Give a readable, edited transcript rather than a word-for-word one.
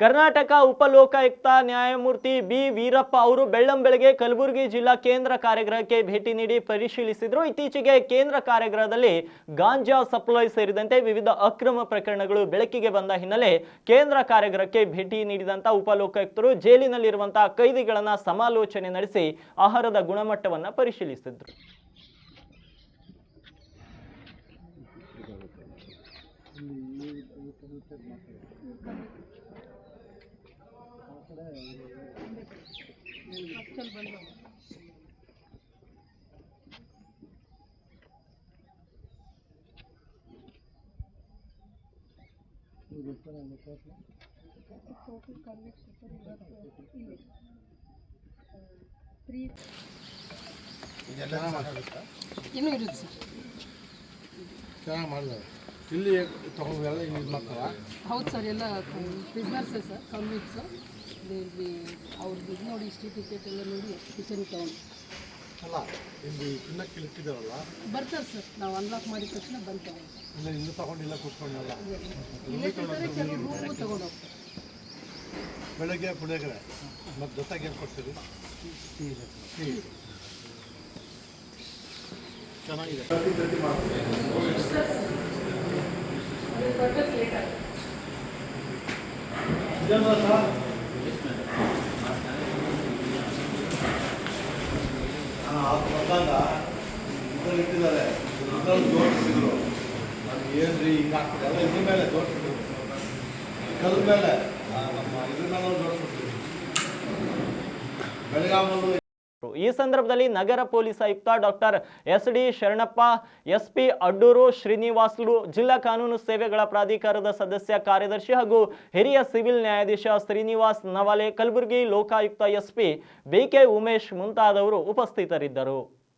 ಕರ್ನಾಟಕ ಉಪಲೋಕಾಯುಕ್ತ ನ್ಯಾಯಮೂರ್ತಿ ಬಿ ವೀರಪ್ಪ ಅವರು ಬೆಳ್ಳಂಬೆಳಗ್ಗೆ ಕಲಬುರಗಿ ಜಿಲ್ಲಾ ಕೇಂದ್ರ ಕಾರಾಗೃಹಕ್ಕೆ ಭೇಟಿ ನೀಡಿ ಪರಿಶೀಲಿಸಿದರು. ಇತ್ತೀಚೆಗೆ ಕೇಂದ್ರ ಕಾರಾಗೃಹದಲ್ಲಿ ಗಾಂಜಾ ಸಪ್ಲೈ ಸೇರಿದಂತೆ ವಿವಿಧ ಅಕ್ರಮ ಪ್ರಕರಣಗಳು ಬೆಳಕಿಗೆ ಬಂದ ಹಿನ್ನೆಲೆ ಕೇಂದ್ರ ಕಾರಾಗೃಹಕ್ಕೆ ಭೇಟಿ ನೀಡಿದಂತ ಉಪಲೋಕಾಯುಕ್ತರು ಜೈಲಿನಲ್ಲಿರುವಂತಹ ಕೈದಿಗಳನ್ನ ಸಮಾಲೋಚನೆ ನಡೆಸಿ ಆಹಾರದ ಗುಣಮಟ್ಟವನ್ನು ಪರಿಶೀಲಿಸಿದರು. ಇನ್ನೂ ಇರುತ್ತೆ ಸರ್, ಚೆನ್ನಾಗಿ ಮಾಡಿದ್ದಾರೆ. ಇಲ್ಲಿ ತಗೊಂಡೆಲ್ಲ ಇದು ಮಾಡ್ತಾರ. ಹೌದು ಸರ್, ಎಲ್ಲ ಬಿಸ್ನೆಸ್ಸೇ ಸರ್, ಕನ್ವಿಕ್ಸ್ ಇಲ್ಲಿ ಅವ್ರದ್ದು ಇದು ನೋಡಿ ಹಿಸ್ಟ್ರಿ ಟಿಕೆಟ್ ಎಲ್ಲ ನೋಡಿ ಕಿಚನ್ ತಗೊಂಡು ಅಲ್ಲ ಇಲ್ಲಿ ತಿನ್ನಕ್ಕೆ ಇಟ್ಟಿದ್ದಾರಲ್ಲ ಬರ್ತಾರೆ ಸರ್. ನಾವು ಅನ್ಲಾಕ್ ಮಾಡಿದ ತಕ್ಷಣ ಬಂದು ತಗೊಂಡು ಇಲ್ಲ ಇಲ್ಲೂ ತಗೊಂಡಿಲ್ಲ ಕೂತ್ಕೊಂಡಿಲ್ಲ. ಇಲ್ಲೇ ಕೊಡ್ತಾರೆ, ಕೆಲವು ರೂಮು ತಗೊಂಡು ಹೋಗ್ತಾರೆ. ಬೆಳಗ್ಗೆ ಪುಳಿಯೋಗರೆ ಮತ್ತು ಜೊತೆಗೆ ಏನು ಕೊಡ್ತೀರಿ? ಟೀ ಚೆನ್ನಾಗಿದೆ. ಇಟ್ಟಿದ್ದಾರೆ ಜೋಡಿಸಿದ್ರು. ಅದು ಏನ್ರಿ ಹಿಂಗೆ ಹಾಕ್ಬಿಟ್ಟು ಎಲ್ಲ ಇದ್ರ ಮೇಲೆ ಜೋಡಿಸಿದ್ರು, ಕಲ್ದ ಮೇಲೆ ನಮ್ಮ ಇದ್ರ ಮೇಲೆ ಜೋಡಿಸ್ಬಿಡ್ತೀವಿ ಬೆಳಗಾಮಲ್ಲೂ. ಈ ಸಂದರ್ಭದಲ್ಲಿ ನಗರ ಪೊಲೀಸ್ ಆಯುಕ್ತ doctor SD. Sharanappa, SP Addur Srinivasulu, ಜಿಲ್ಲಾ ಕಾನೂನು ಸೇವೆಗಳ ಪ್ರಾಧಿಕಾರದ ಸದಸ್ಯ ಕಾರ್ಯದರ್ಶಿ ಹಾಗೂ ಹಿರಿಯ ಸಿವಿಲ್ ನ್ಯಾಯಾಧೀಶ ಶ್ರೀನಿವಾಸ್ ನವಾಲೆ, ಕಲಬುರಗಿ ಲೋಕಾಯುಕ್ತ ಎಸ್ಪಿ ಬಿ.ಕೆ. ಉಮೇಶ್ ಮುಂತಾದವರು ಉಪಸ್ಥಿತರಿದ್ದರು.